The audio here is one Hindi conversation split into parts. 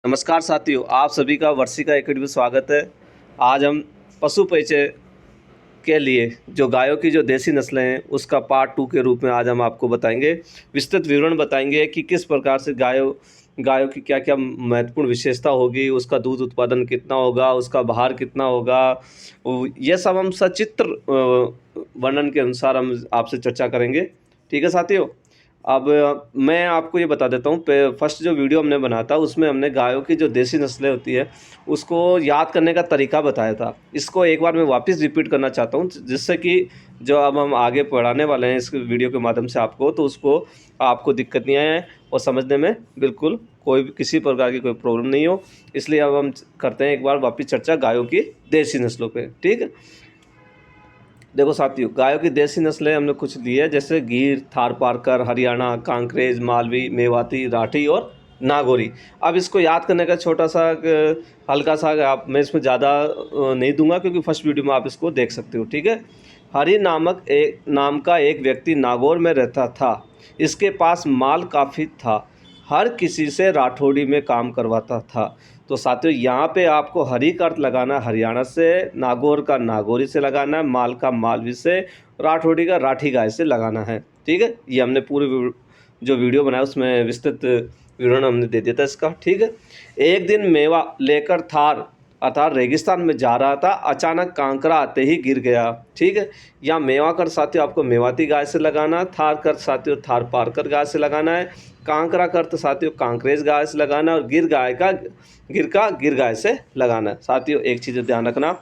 नमस्कार साथियों, आप सभी का वर्षिका एकेडमी में स्वागत है। आज हम पशु परिचय के लिए जो गायों की जो देसी नस्लें हैं उसका पार्ट 2 के रूप में आज हम आपको बताएंगे। विस्तृत विवरण बताएंगे कि किस प्रकार से गायों गायों की क्या क्या महत्वपूर्ण विशेषता होगी, उसका दूध उत्पादन कितना होगा, उसका भार कितना होगा। ये सब हम सचित्र वर्णन के अनुसार हम आपसे चर्चा करेंगे। ठीक है साथियों। अब मैं आपको ये बता देता हूँ, फर्स्ट जो वीडियो हमने बनाया था उसमें हमने गायों की जो देसी नस्लें होती है उसको याद करने का तरीका बताया था। इसको एक बार मैं वापस रिपीट करना चाहता हूँ, जिससे कि जो अब हम आगे पढ़ाने वाले हैं इस वीडियो के माध्यम से आपको, तो उसको आपको दिक्कत नहीं आए और समझने में बिल्कुल कोई भी किसी प्रकार की कोई प्रॉब्लम नहीं हो। इसलिए अब हम करते हैं एक बार वापस चर्चा गायों की देसी नस्लों पर। ठीक है। देखो साथियों, गायों की देसी नस्लें हमने कुछ दी है, जैसे गीर, थारपारकर, हरियाणा, कांकरेज, मालवी, मेवाती, राठी और नागौरी। अब इसको याद करने का छोटा सा हल्का सा आप, मैं इसमें ज़्यादा नहीं दूंगा क्योंकि फर्स्ट वीडियो में आप इसको देख सकते हो। ठीक है। हरि नाम का एक व्यक्ति नागौर में रहता था। इसके पास माल काफ़ी था। हर किसी से राठौड़ी में काम करवाता था। तो साथियों, यहाँ पे आपको हरी का अर्थ लगाना हरियाणा से, नागौर का नागौरी से लगाना है, माल का मालवी से, राठौड़ी का राठी गाय से लगाना है। ठीक है। ये हमने पूरे जो वीडियो बनाया उसमें विस्तृत विवरण हमने दे दिया था इसका। ठीक है। एक दिन मेवा लेकर थार अर्थात रेगिस्तान में जा रहा था, अचानक कांकरा आते ही गिर गया। ठीक है। यहाँ मेवा कर साथियों आपको मेवाती गाय से लगाना, थार कर साथियों थार पारकर गाय से लगाना है, कांकरा कर तो साथियों कांकरेज गाय से लगाना है, और गिर गाय से लगाना है। साथियों एक चीज़ ध्यान रखना,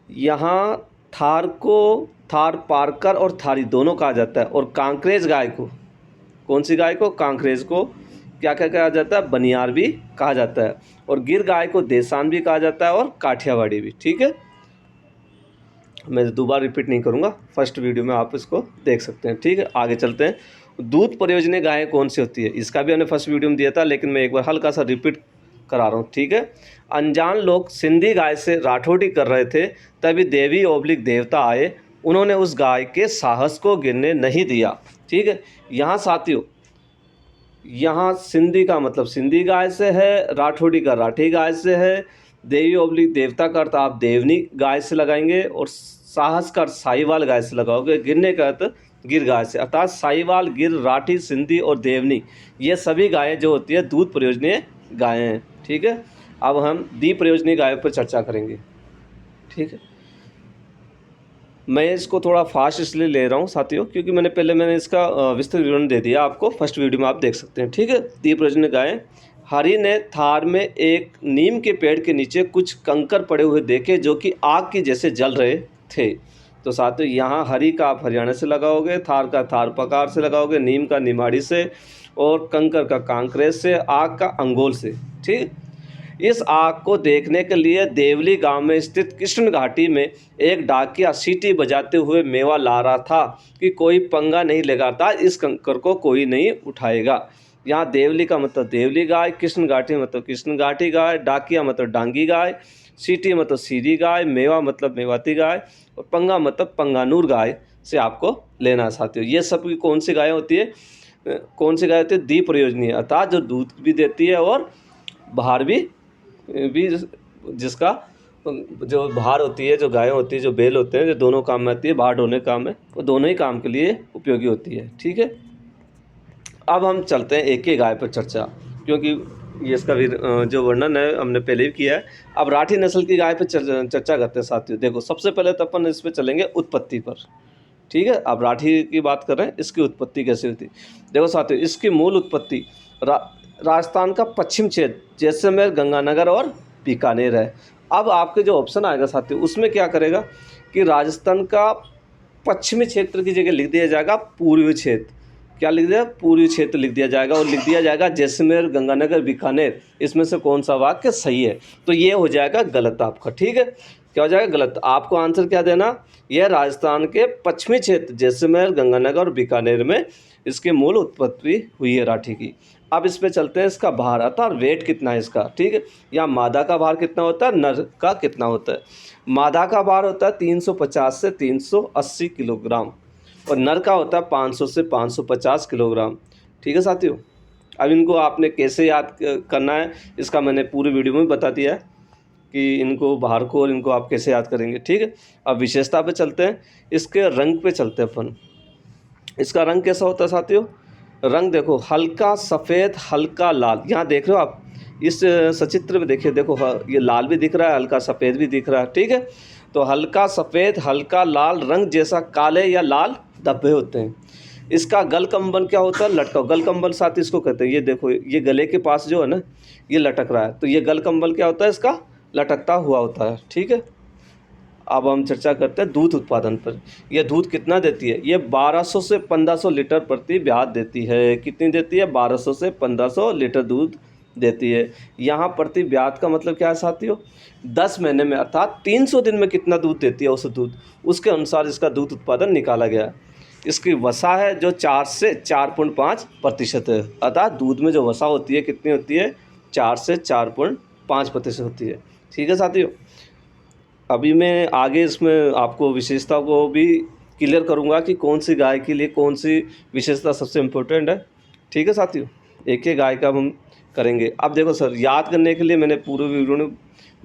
यहाँ थार को थार पारकर और थारी दोनों कहा जाता है, और कांकरेज गाय को, कौन सी गाय को, कांकरेज को क्या क्या कहा जाता है, बनियार भी कहा जाता है, और गिर गाय को देसान भी कहा जाता है और काठियावाड़ी भी। ठीक है। मैं दोबारा रिपीट नहीं करूँगा, फर्स्ट वीडियो में आप इसको देख सकते हैं। ठीक है। आगे चलते हैं। दूध परियोजनीय गायें कौन सी होती है, इसका भी हमने फर्स्ट वीडियो में दिया था, लेकिन मैं एक बार हल्का सा रिपीट करा रहा हूँ। ठीक है। अनजान लोग सिंधी गाय से राठौड़ी कर रहे थे, तभी देवी ओब्लिक देवता आए। उन्होंने उस गाय के साहस को गिरने नहीं दिया। ठीक है। यहाँ साथियों, यहाँ सिंधी का मतलब सिंधी गाय से है, राठौड़ी का राठी गाय से है, देवी ओब्लिक देवता का अर्थ आप देवनी गाय से लगाएंगे, और साहस का अर्थ साहिवाल गाय से लगाओगे, गिरने का अर्थ गिर गाय से। अर्थात साहिवाल, गिर, राठी, सिंधी और देवनी, ये सभी गायें जो होती है दूध प्रयोजनीय गायें हैं। ठीक है। अब हम द्विप्रयोजनीय गायों पर चर्चा करेंगे। ठीक है। मैं इसको थोड़ा फास्ट इसलिए ले रहा हूँ साथियों, क्योंकि मैंने इसका विस्तृत विवरण दे दिया आपको, फर्स्ट वीडियो में आप देख सकते हैं। ठीक है। द्विप्रयोजनीय गायें। हरि ने थार में एक नीम के पेड़ के नीचे कुछ कंकर पड़े हुए देखे, जो कि आग की जैसे जल रहे थे। तो साथियों यहाँ हरि का आप हरियाणा से लगाओगे, थार का थार पकार से लगाओगे, नीम का निमाड़ी से, और कंकर का कांकरेज से, आग का अंगोल से। ठीक। इस आग को देखने के लिए देवली गांव में स्थित कृष्ण घाटी में एक डाकिया सीटी बजाते हुए मेवा ला रहा था कि कोई पंगा नहीं लेगा, इस कंकर को कोई नहीं उठाएगा। यहाँ देवली का मतलब देवली गाय, कृष्ण घाटी मतलब कृष्ण घाटी गाय, डाकिया मतलब डांगी गाय, सीटी मतलब सीरी गाय, मेवा मतलब मेवाती गाय, और पंगा मतलब पंगानूर गाय से आपको लेना है साथियों। ये सब की कौन सी गाय होती है, द्विप्रयोजनीय, अर्थात जो दूध भी देती है और बाहर भी जिसका जो बाहर होती है, जो गायें होती है, जो बैल होते हैं, जो दोनों काम में आती है, बाहर ढोने काम में, वो दोनों ही काम के लिए उपयोगी होती है। ठीक है। अब हम चलते हैं एक ही गाय पर चर्चा, क्योंकि ये इसका भी जो वर्णन है हमने पहले भी किया है। अब राठी नस्ल की गाय पर चर्चा करते हैं साथियों। देखो सबसे पहले तो अपन इस पर चलेंगे उत्पत्ति पर। ठीक है। अब राठी की बात कर रहे हैं, इसकी उत्पत्ति कैसे हुई थी। देखो साथियों, इसकी मूल उत्पत्ति राजस्थान का पश्चिम क्षेत्र जैसलमेर, गंगानगर और बीकानेर है। अब आपके जो ऑप्शन आएगा साथियों, उसमें क्या करेगा कि राजस्थान का पश्चिमी क्षेत्र की जगह लिख दिया जाएगा पूर्वी क्षेत्र। क्या लिख दिया, पूर्वी क्षेत्र लिख दिया जाएगा, और लिख दिया जाएगा जैसलमेर, गंगानगर, बीकानेर। इसमें से कौन सा वाक्य सही है, तो ये हो जाएगा गलत आपका। ठीक है। क्या हो जाएगा, गलत। आपको आंसर क्या देना, यह राजस्थान के पश्चिमी क्षेत्र जैसलमेर, गंगानगर और बीकानेर में इसकी मूल उत्पत्ति हुई है राठी की। अब इस पे चलते हैं, इसका भार अर्थात वेट कितना है इसका। ठीक है। या मादा का भार कितना होता है, नर का कितना होता है। मादा का भार होता है 350 से 380 किलोग्राम, और नर का होता है 500 से 550 किलोग्राम। ठीक है साथियों। अब इनको आपने कैसे याद करना है इसका मैंने पूरी वीडियो में बता दिया है कि इनको बाहर को और इनको आप कैसे याद करेंगे। ठीक है, अब विशेषता पे चलते हैं, इसके रंग पे चलते हैं अपन। इसका रंग कैसा होता है साथियों? रंग देखो, हल्का सफ़ेद हल्का लाल। यहाँ देख रहे हो आप इस सचित्र में, देखिए देखो ये लाल भी दिख रहा है, हल्का सफ़ेद भी दिख रहा है। ठीक है, तो हल्का सफ़ेद हल्का लाल रंग जैसा काले या लाल धब्बे होते हैं। इसका गलकंबल क्या होता है? लटका। गलकंबल साथ इसको कहते हैं। ये देखो ये गले के पास जो है ना ये लटक रहा है, तो ये गलकंबल क्या होता है? इसका लटकता हुआ होता है। ठीक है, अब हम चर्चा करते हैं दूध उत्पादन पर। यह दूध कितना देती है? ये 1200 से 1500 लीटर प्रति ब्यात देती है। कितनी देती है? 1200 से 1500 लीटर दूध देती है। यहाँ प्रति ब्यात का मतलब क्या है साथियों? 10 महीने में अर्थात 300 दिन में कितना दूध देती है औसत दूध, उसके अनुसार इसका दूध उत्पादन निकाला गया है। इसकी वसा है जो 4 से 4.5% है, अर्थात दूध में जो वसा होती है कितनी होती है? 4 से 4.5% होती है। ठीक है साथियों, अभी मैं आगे इसमें आपको विशेषता को भी क्लियर करूंगा कि कौन सी गाय के लिए कौन सी विशेषता सबसे इम्पोर्टेंट है। ठीक है साथियों, एक एक गाय का हम करेंगे। अब देखो सर, याद करने के लिए मैंने पूरे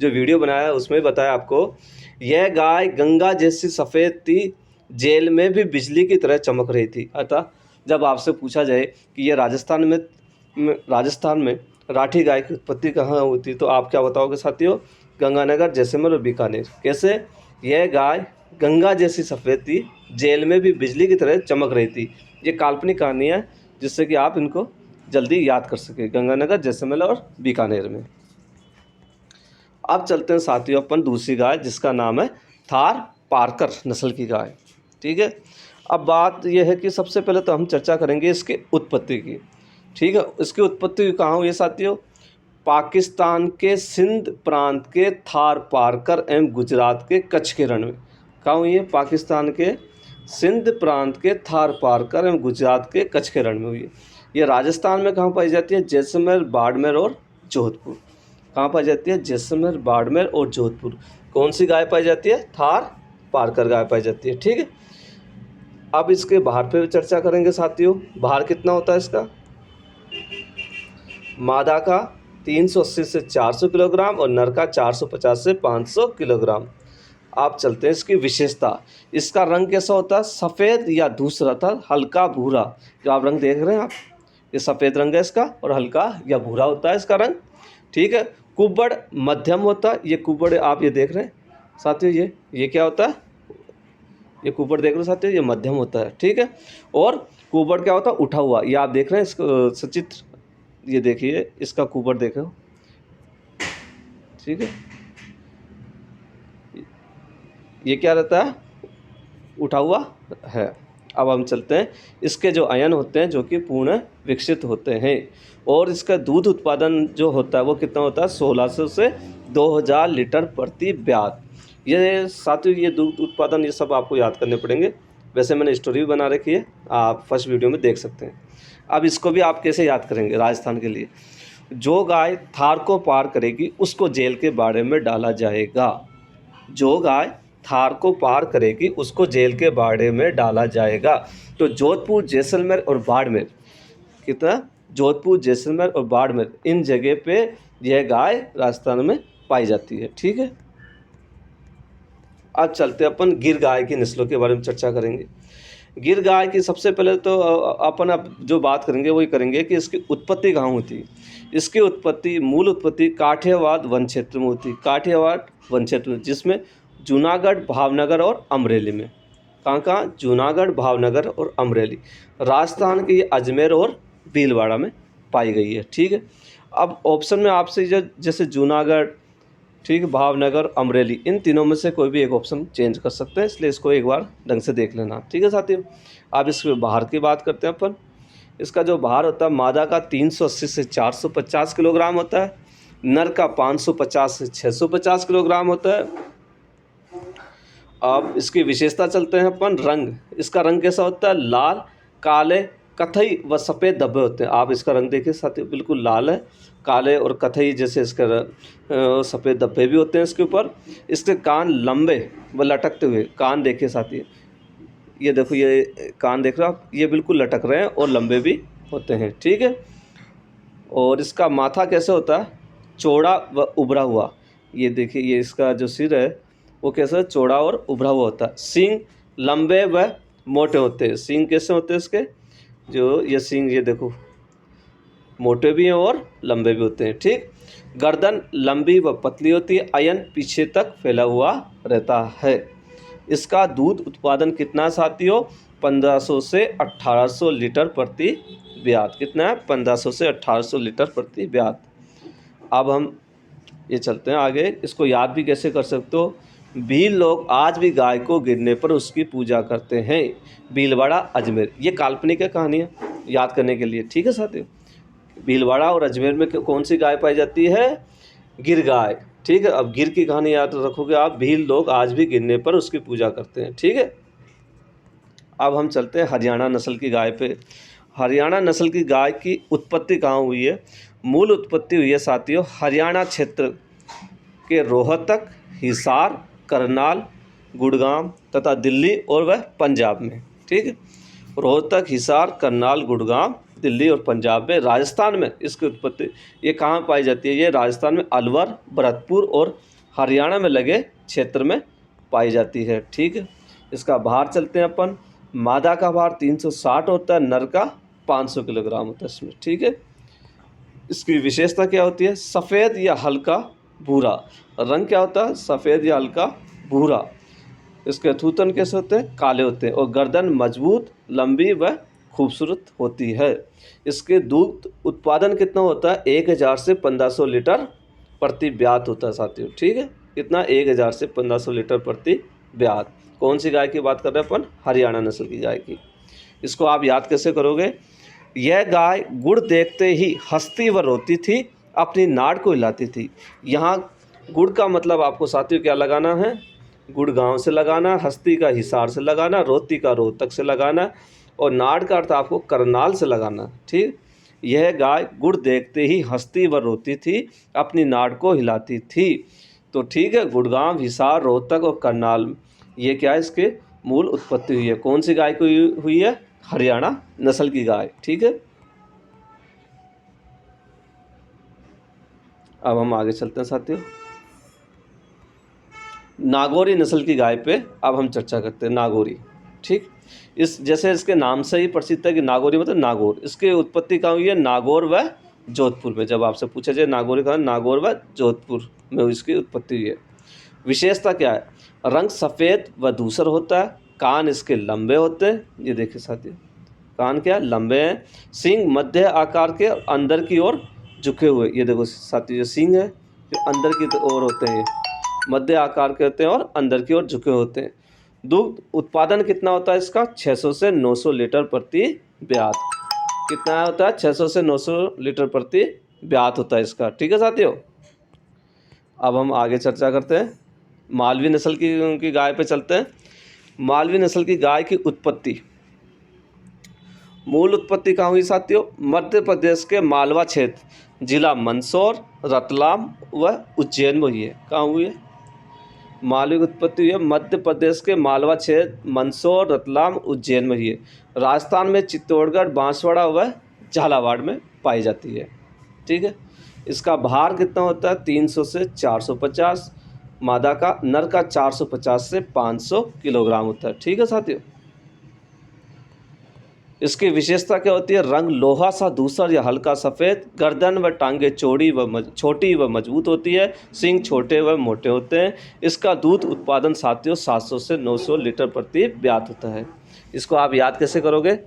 वीडियो बनाया है उसमें बताया आपको, यह गाय गंगा जैसी सफ़ेद थी, जेल में भी बिजली की तरह चमक रही थी। अतः जब आपसे पूछा जाए कि यह राजस्थान में राठी गाय की उत्पत्ति कहाँ होती, तो आप क्या बताओगे साथियों? गंगानगर, जैसलमेर और बीकानेर। कैसे? यह गाय गंगा जैसी सफ़ेद थी, जेल में भी बिजली की तरह चमक रही थी। ये काल्पनिक कहानी है जिससे कि आप इनको जल्दी याद कर सके, गंगानगर, जैसलमेर और बीकानेर में। अब चलते हैं साथियों अपन दूसरी गाय जिसका नाम है थार पारकर नस्ल की गाय। ठीक है, अब बात यह है कि सबसे पहले तो हम चर्चा करेंगे इसके उत्पत्ति की। ठीक है, इसकी उत्पत्ति कहाँ हुई है साथियों? पाकिस्तान के सिंध प्रांत के थार पारकर एवं गुजरात के कच्छ के रण में। कहाँ हुई है? पाकिस्तान के सिंध प्रांत के थार पारकर एवं गुजरात के कच्छ के रण में हुई है। ये राजस्थान में कहाँ पाई जाती है? जैसलमेर, बाड़मेर और जोधपुर। कहाँ पाई जाती है? जैसलमेर, बाड़मेर और जोधपुर। कौन सी गाय पाई जाती है? थार पारकर गाय पाई जाती है। ठीक है, अब इसके बाहर पे चर्चा करेंगे साथियों। बाहर कितना होता है इसका? मादा का 380 से 400 किलोग्राम और नर का 450 से 500 किलोग्राम। आप चलते हैं इसकी विशेषता। इसका रंग कैसा होता है? सफ़ेद या दूसरा था हल्का भूरा। जो आप रंग देख रहे हैं आप, ये सफ़ेद रंग है इसका और हल्का या भूरा होता है इसका रंग। ठीक है, कुबड़ मध्यम होता है। ये कुबड़ आप ये देख रहे हैं साथियों, ये क्या होता है? ये कुबड़ देख रहे हो साथियों, ये मध्यम होता है। ठीक है, और कुबड़ क्या होता है? उठा हुआ। ये आप देख रहे हैं इसको सचित्र, ये देखिए इसका कुबड़ देखो। ठीक है, ये क्या रहता है? उठा हुआ है। अब हम चलते हैं, इसके जो अयन होते हैं जो कि पूर्ण विकसित होते हैं, और इसका दूध उत्पादन जो होता है वो कितना होता है? 1600 से 2000 लीटर प्रति ब्यात। ये साथियों ये दूध उत्पादन ये सब आपको याद करने पड़ेंगे। वैसे मैंने स्टोरी भी बना रखी है, आप फर्स्ट वीडियो में देख सकते हैं। अब इसको भी आप कैसे याद करेंगे राजस्थान के लिए? जो गाय थार को पार करेगी उसको जेल के बाड़े में डाला जाएगा। जो गाय थार को पार करेगी उसको जेल के बाड़े में डाला जाएगा। तो जोधपुर, जैसलमेर और बाड़मेर, कितना? जोधपुर, जैसलमेर और बाड़मेर, इन जगह पे यह गाय राजस्थान में पाई जाती है। ठीक है, अब चलते अपन गिर गाय की नस्लों के बारे में चर्चा करेंगे। गिर गाय की सबसे पहले तो अपन अब जो बात करेंगे वही करेंगे कि इसकी उत्पत्ति कहाँ होती। इसकी उत्पत्ति, मूल उत्पत्ति काठियावाड़ वन क्षेत्र में होती। काठियावाड़ वन क्षेत्र में, जिसमें जूनागढ़, भावनगर और अमरेली में। कहाँ? जूनागढ़, भावनगर और अमरेली। राजस्थान के ये अजमेर और भीलवाड़ा में पाई गई है। ठीक है, अब ऑप्शन में आपसे जैसे जूनागढ़, ठीक, भावनगर, अमरेली, इन तीनों में से कोई भी एक ऑप्शन चेंज कर सकते हैं, इसलिए इसको एक बार ढंग से देख लेना। ठीक है साथियों, अब इसके बाहर की बात करते हैं अपन। इसका जो बाहर होता है मादा का 380 से 450 किलोग्राम होता है, नर का 550 से 650 किलोग्राम होता है। अब इसकी विशेषता चलते हैं अपन। रंग, इसका रंग कैसा होता है? लाल, काले, कथई व सफ़ेद धब्बे होते हैं। आप इसका रंग देखिए साथियों, बिल्कुल लाल है, काले और कथई जैसे इसका सफ़ेद धब्बे भी होते हैं इसके ऊपर। इसके कान लंबे व लटकते हुए कान देखिए साथियों, ये देखो ये कान देख रहे हो आप, ये बिल्कुल लटक रहे हैं और लंबे भी होते हैं। ठीक है, और इसका माथा कैसे होता है, चौड़ा व उभरा हुआ। ये देखिए, ये इसका जो सिर है वो कैसे चौड़ा और उभरा हुआ होता है। सींग लंबे व मोटे होते हैं। सींग कैसे होते हैं इसके, जो ये सींग ये देखो मोटे भी हैं और लंबे भी होते हैं। ठीक, गर्दन लंबी व पतली होती है। अयन पीछे तक फैला हुआ रहता है। इसका दूध उत्पादन कितना साथियों, 1500 से 1800 लीटर प्रति ब्यात। कितना है, 1500 से 1800 लीटर प्रति ब्यात। अब हम ये चलते हैं आगे, इसको याद भी कैसे कर सकते हो। भील लोग आज भी गाय को गिरने पर उसकी पूजा करते हैं। भीलवाड़ा अजमेर, ये काल्पनिक है कहानी है याद करने के लिए। ठीक है साथियों, भीलवाड़ा और अजमेर में कौन सी गाय पाई जाती है, गिर गाय। ठीक है, अब गिर की कहानी याद रखोगे आप। भील लोग आज भी गिरने पर उसकी पूजा करते हैं। ठीक है, अब हम चलते हैं हरियाणा नस्ल की गाय पे। हरियाणा नस्ल की गाय की उत्पत्ति कहाँ हुई है, मूल उत्पत्ति हुई है साथियों हरियाणा क्षेत्र के रोहतक, हिसार, करनाल, गुड़गांव तथा दिल्ली और वह पंजाब में। ठीक है, रोहतक, हिसार, करनाल, गुड़गांव, दिल्ली और पंजाब में। राजस्थान में इसकी उत्पत्ति ये कहाँ पाई जाती है, ये राजस्थान में अलवर, भरतपुर और हरियाणा में लगे क्षेत्र में पाई जाती है। ठीक है, इसका भार चलते हैं अपन। मादा का भार 360 होता है, नर का 500 किलोग्राम होता है इसमें। ठीक है, इसकी विशेषता क्या होती है, सफ़ेद या हल्का भूरा रंग। क्या होता है, सफ़ेद या हल्का भूरा। इसके थूथन कैसे होते हैं, काले होते हैं। और गर्दन मजबूत, लंबी व खूबसूरत होती है। इसके दूध उत्पादन कितना होता है, 1000 से 1500 लीटर प्रति ब्यात होता है साथियों। ठीक है, कितना, 1000 से 1500 लीटर प्रति ब्यात। कौन सी गाय की बात कर रहे हैं अपन, हरियाणा नस्ल की गाय की। इसको आप याद कैसे करोगे, यह गाय गुड़ देखते ही हंसती व रोती थी, अपनी नाड़ को हिलाती थी। यहाँ गुड़ का मतलब आपको साथियों क्या लगाना है, गुड़गांव से लगाना, हस्ती का हिसार से लगाना, रोती का रोहतक से लगाना और नाड़ का अर्थ आपको करनाल से लगाना। ठीक, यह गाय गुड़ देखते ही हंसती व रोती थी, अपनी नाड़ को हिलाती थी। तो ठीक है, गुड़गांव, हिसार, रोहतक और करनाल ये क्या है, इसके मूल उत्पत्ति हुई है। कौन सी गाय को हुई है, हरियाणा नस्ल की गाय। ठीक है, अब हम आगे चलते हैं साथियों, नागौरी नस्ल की गाय पे अब हम चर्चा करते हैं। नागौरी, ठीक, इस जैसे इसके नाम से ही प्रसिद्ध है कि नागौरी मतलब नागौर। इसकी उत्पत्ति कहाँ हुई है, नागौर व जोधपुर में। जब आपसे पूछा जाए नागौरी कहाँ, नागौर व जोधपुर में इसकी उत्पत्ति हुई है। विशेषता क्या है, रंग सफ़ेद व धूसर होता है, कान इसके लंबे होते हैं। ये देखिए साथियों, कान क्या लंबे हैं। सींग मध्य आकार के और अंदर की ओर झुके हुए। ये देखो साथियों, जो सींग है जो अंदर की ओर होते हैं, मध्य आकार के होते हैं और अंदर की ओर झुके होते हैं। दूध उत्पादन कितना होता है इसका, 600 से 900 लीटर प्रति ब्यात। कितना होता है, 600 से 900 लीटर प्रति ब्यात होता है इसका। ठीक है साथियों, अब हम आगे चर्चा करते हैं, मालवी नस्ल की गाय पे चलते हैं। मालवी नस्ल की गाय की उत्पत्ति, मूल उत्पत्ति कहाँ हुई साथियों, मध्य प्रदेश के मालवा क्षेत्र, जिला मंदसौर, रतलाम व उज्जैन में हुई है। कहाँ हुई है, मालवी की उत्पत्ति हुई है मध्य प्रदेश के मालवा क्षेत्र, मंदसौर, रतलाम, उज्जैन में हुई है। राजस्थान में चित्तौड़गढ़, बांसवाड़ा व झालावाड़ में पाई जाती है। ठीक है, इसका भार कितना होता है, 300 से 450। मादा का, नर का 450 से 500 किलोग्राम होता है। ठीक है साथियों, इसकी विशेषता क्या होती है, रंग लोहा सा धूसर या हल्का सफ़ेद। गर्दन व टांगे छोटी व मजबूत होती है। सींग छोटे व मोटे होते हैं। इसका दूध उत्पादन साथियों 700 से 900 लीटर प्रति ब्यात होता है। इसको आप याद कैसे करोगे,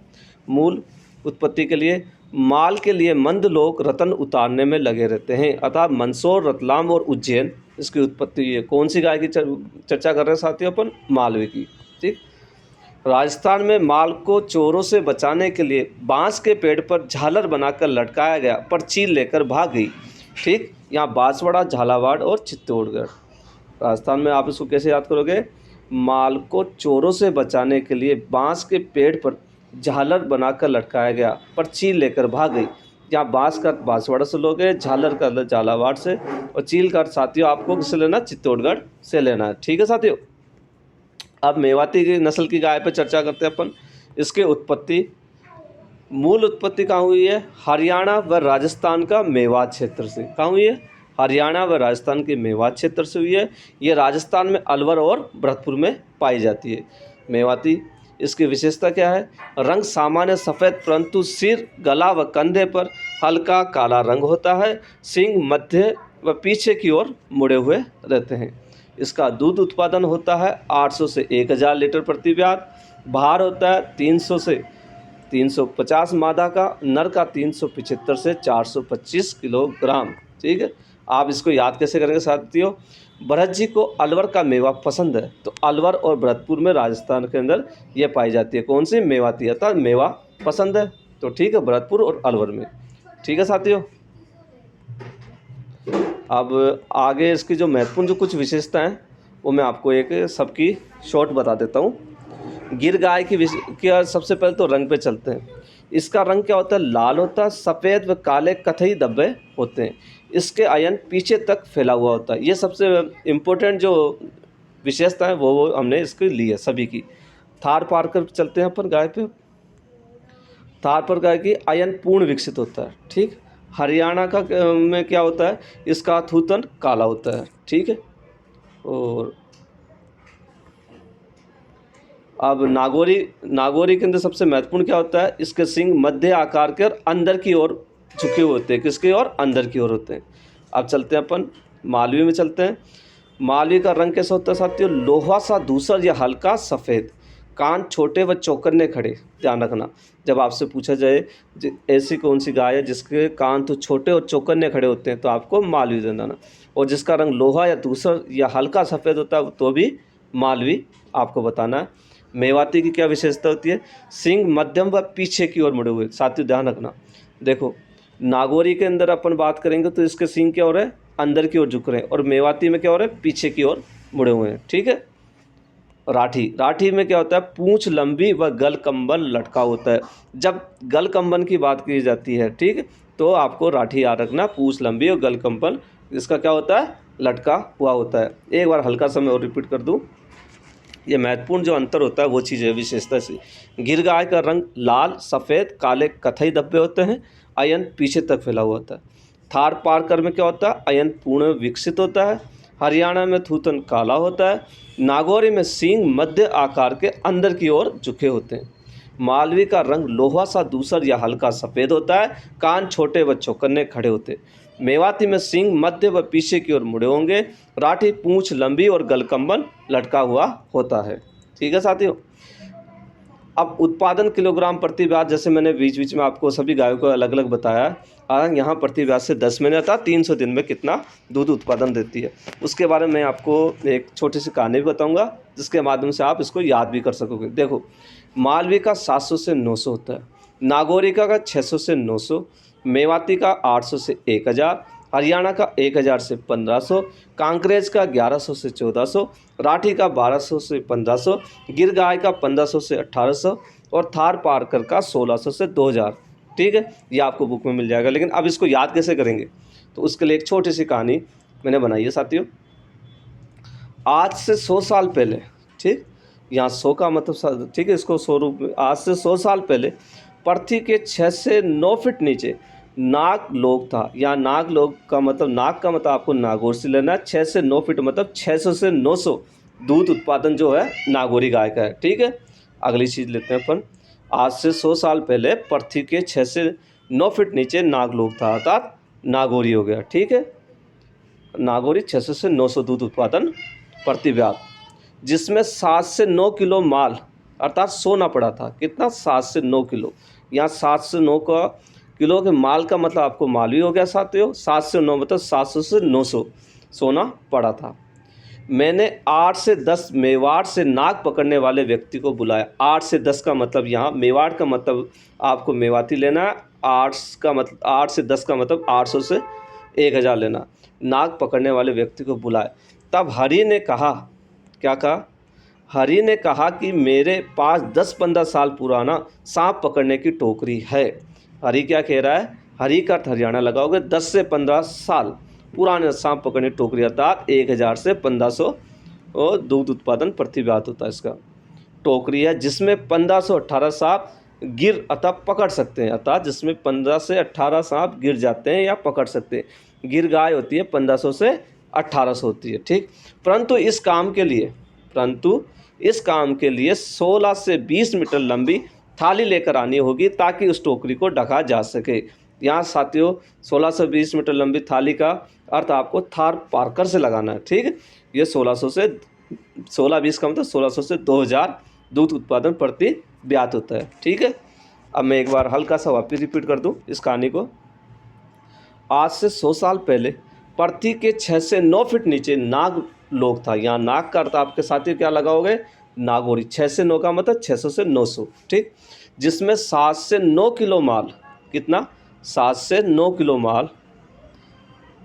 मूल उत्पत्ति के लिए, माल के लिए मंद लोग रत्न उतारने में लगे रहते हैं, अतः मंदसौर, रतलाम और उज्जैन इसकी उत्पत्ति हुई है। कौन सी गाय की चर्चा कर रहे हैं साथियों अपन, मालवी की। ठीक, राजस्थान में माल को चोरों से बचाने के लिए बांस के पेड़ पर झालर बनाकर लटकाया गया, पर चील लेकर भाग गई। ठीक, यहाँ बांसवाड़ा, झालावाड़ और चित्तौड़गढ़। राजस्थान में आप इसको कैसे याद करोगे, माल को चोरों से बचाने के लिए बांस के पेड़ पर झालर बनाकर लटकाया गया, पर चील लेकर भाग गई। यहाँ बांस का बांसवाड़ा से लोगे, झालर का झालावाड़ से और चील का साथियों आपको किससे लेना, चित्तौड़गढ़ से लेना है। ठीक है साथियों, अब मेवाती की नस्ल की गाय पर चर्चा करते हैं अपन। इसकी उत्पत्ति मूल उत्पत्ति कहाँ हुई है? हरियाणा व राजस्थान का मेवात क्षेत्र से। कहाँ हुई है? हरियाणा व राजस्थान के मेवात क्षेत्र से हुई है। ये राजस्थान में अलवर और भरतपुर में पाई जाती है मेवाती। इसकी विशेषता क्या है? रंग सामान्य सफ़ेद परंतु सिर, गला व कंधे पर हल्का काला रंग होता है। सींग मध्य व पीछे की ओर मुड़े हुए रहते हैं। इसका दूध उत्पादन होता है 800 से 1000 लीटर प्रति ब्यार। भार होता है 300 से 350 मादा का, नर का 375 से 425 किलोग्राम। ठीक है, आप इसको याद कैसे करेंगे साथियों? भरत जी को अलवर का मेवा पसंद है, तो अलवर और भरतपुर में राजस्थान के अंदर ये पाई जाती है। कौन सी? मेवाती, अर्थात मेवा पसंद है। तो ठीक है, भरतपुर और अलवर में। ठीक है साथियों, अब आगे इसकी जो महत्वपूर्ण जो कुछ विशेषताएं हैं वो मैं आपको एक सबकी शॉर्ट बता देता हूँ। गिर गाय की सबसे पहले तो रंग पे चलते हैं। इसका रंग क्या होता है? लाल होता है, सफ़ेद व काले कथई धब्बे होते हैं। इसके आयन पीछे तक फैला हुआ होता है। ये सबसे इम्पोर्टेंट जो विशेषता है वो हमने इसकी ली है सभी की। थार पार कर चलते हैं अपन गाय पे। थार पर गाय की आयन पूर्ण विकसित होता है। ठीक, हरियाणा का में क्या होता है? इसका थूथन काला होता है। ठीक है, और अब नागौरी के अंदर सबसे महत्वपूर्ण क्या होता है? इसके सींग मध्य आकार के और अंदर की ओर झुके होते हैं। किसकी ओर? अंदर की ओर होते हैं। अब चलते हैं अपन मालवी में चलते हैं। मालवी का रंग कैसा होता है साथियों? लोहा सा धूसर या हल्का सफ़ेद। कान छोटे व चौकन्ने खड़े। ध्यान रखना, जब आपसे पूछा जाए ऐसी कौन सी गाय है जिसके कान तो छोटे और चौकन्ने खड़े होते हैं, तो आपको मालवी देना ना। और जिसका रंग लोहा या धूसर या हल्का सफ़ेद होता है तो भी मालवी आपको बताना है। मेवाती की क्या विशेषता होती है? सींग मध्यम व पीछे की ओर मुड़े हुए। साथियों ध्यान रखना, देखो नागौरी के अंदर अपन बात करेंगे तो इसके सींग क्या हो रहे हैं? अंदर की ओर झुक रहे हैं, और मेवाती में क्या हो रहा है? पीछे की ओर मुड़े हुए हैं। ठीक है, राठी में क्या होता है? पूंछ लंबी व गलकंबन लटका होता है। जब गलकंबन की बात की जाती है, ठीक, तो आपको राठी याद रखना, पूंछ लंबी और गलकंबन इसका क्या होता है? लटका हुआ होता है। एक बार हल्का सा मैं और रिपीट कर दूं, ये महत्वपूर्ण जो अंतर होता है वो चीज़ है विशेषता से। गिर गाय का रंग लाल, सफ़ेद, काले, कथई धब्बे होते हैं। आयन पीछे तक फैला हुआ होता है। थार पारकर में क्या होता है? आयन पूर्ण विकसित होता है। हरियाणा में थूथन काला होता है। नागौरी में सींग मध्य आकार के अंदर की ओर झुके होते हैं। मालवी का रंग लोहा सा धूसर या हल्का सफ़ेद होता है। कान छोटे व चौकन्ने खड़े होते हैं। मेवाती में सींग मध्य व पीछे की ओर मुड़े होंगे। राठी पूंछ लंबी और गलकंबन लटका हुआ होता है। ठीक है साथियों, अब उत्पादन किलोग्राम प्रति ब्याज, जैसे मैंने बीच बीच में आपको सभी गायों को अलग अलग बताया। यहाँ प्रति ब्याज से 10 महीने था 300 दिन में कितना दूध उत्पादन देती है, उसके बारे में मैं आपको एक छोटी सी कहानी भी बताऊंगा जिसके माध्यम से आप इसको याद भी कर सकोगे। देखो, मालवी का 700 से 900 होता है, नागौरी का 600 से 900, मेवाती का 800 से 1000, हरियाणा का 1000 से 1500, कांकरेज का 1100 से 1400, राठी का 1200 से 1500, गिर गाय का 1500 से 1800 और थार पारकर का 1600 से 2000। ठीक है, ये आपको बुक में मिल जाएगा। लेकिन अब इसको याद कैसे करेंगे, तो उसके लिए एक छोटी सी कहानी मैंने बनाई है साथियों। आज से 100 साल पहले, ठीक, यहाँ 100 का मतलब, ठीक है, इसको 100 रूप में, आज से 100 साल पहले पृथ्वी के 6 से 9 फीट नीचे नाग लोग था। या नाग लोग का मतलब, नाग का मतलब आपको नागौर से लेना है। 6 से 9 फीट मतलब 600 से 900 दूध उत्पादन जो है नागौरी गाय का है। ठीक है, अगली चीज़ लेते हैं अपन। आज से 100 साल पहले पृथ्वी के 6 से 9 फीट नीचे नाग लोग था, अर्थात नागौरी हो गया। ठीक है, नागौरी 600 से 900 दूध उत्पादन प्रति ब्याज, जिसमें 7 से 9 किलो माल अर्थात सोना पड़ा था। कितना? 7 से 9 किलो। यहाँ 7 से 9 का किलो के माल का मतलब आपको मालवी हो गया साथियों। 7 से 9 मतलब 700 से 900 सोना पड़ा था। मैंने 8 से 10 मेवाड़ से नाग पकड़ने वाले व्यक्ति को बुलाया। 8 से 10 का मतलब, यहाँ मेवाड़ का मतलब आपको मेवाती लेना है। 8 का मतलब, 8 से 10 का मतलब 800 से 1000 लेना। नाग पकड़ने वाले व्यक्ति को बुलाया। तब हरि ने कहा, क्या कहा? हरि ने कहा कि मेरे पास 10-15 साल पुराना सांप पकड़ने की टोकरी है। हरि क्या कह रहा है? हरि का अर्थ हरियाणा लगाओगे। 10 से 15 साल पुराने सांप पकड़ने की टोकरी, अर्थात 1000 से 1500 और दूध उत्पादन प्रति ब्याज होता है। इसका टोकरी है जिसमें 1518 सांप गिर अतः पकड़ सकते हैं, अतः जिसमें 15 से 18 सांप गिर जाते हैं या पकड़ सकते हैं। गिर गाय होती है 1500 से 1800 होती है, ठीक। परंतु इस काम के लिए 16 से 20 मीटर लंबी थाली लेकर आनी होगी ताकि उस टोकरी को ढका जा सके। यहाँ साथियों 16 से 20 मीटर लंबी थाली का अर्थ आपको थार पार्कर से लगाना है, ठीक। ये 16-20 का मतलब 1600 से 2000 दूध उत्पादन प्रति ब्यात होता है, ठीक है। अब मैं एक बार हल्का सा वापस रिपीट कर दूं इस कहानी को। आज से 100 साल पहले पृथ्वी के 6 से 9 फीट नीचे नाग लोक था। यहाँ नाग का अर्थ आपके साथियों क्या लगाओगे, नागौरी। 6 से 9 का मतलब 600 से 900, ठीक। जिसमें 7 से 9 किलो माल, कितना, 7 से 9 किलो माल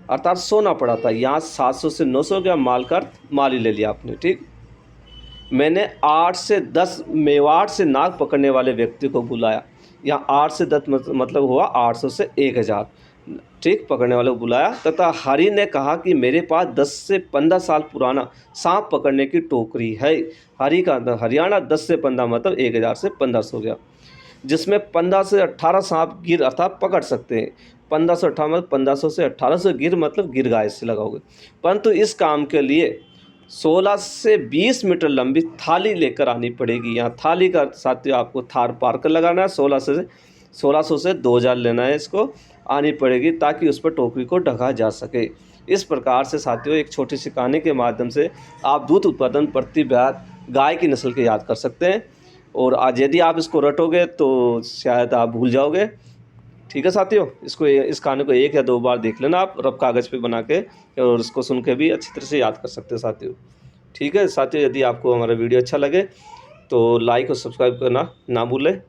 अर्थात सोना पड़ा था। यहाँ 700 से 900 का माल का माल ही ले लिया आपने, ठीक। मैंने 8 से 10 मेवाड़ से नाग पकड़ने वाले व्यक्ति को बुलाया। यहाँ 8 से 10 मतलब हुआ 800 से 1000, ठीक, पकड़ने वाले को बुलाया। तथा हरि ने कहा कि मेरे पास 10 से 15 साल पुराना सांप पकड़ने की टोकरी है। हरि का हरियाणा 10 से 15 मतलब 1000 से 1500 हो गया, जिसमें 15 से 18 सांप गिर अर्थात पकड़ सकते हैं। 1518 मतलब 1500 से 1800 गिर मतलब गिर गाय से लगाओगे। परंतु इस काम के लिए 16 से 20 मीटर लंबी थाली लेकर आनी पड़ेगी। यहाँ थाली का साथियों आपको थार पार्कर लगाना है। 1600 से 2000 लेना है, इसको आनी पड़ेगी ताकि उस पर टोकरी को ढका जा सके। इस प्रकार से साथियों एक छोटी सी कहानी के माध्यम से आप दूध उत्पादन प्रति ब्यात गाय की नस्ल के याद कर सकते हैं। और आज यदि आप इसको रटोगे तो शायद आप भूल जाओगे, ठीक है साथियों। इस कहानी को 1 या 2 बार देख लेना आप रफ कागज़ पे बना के, और इसको सुन के भी अच्छी तरह से याद कर सकते हैं साथियों, ठीक है। साथियों यदि आपको हमारा वीडियो अच्छा लगे तो लाइक और सब्सक्राइब करना ना भूलें।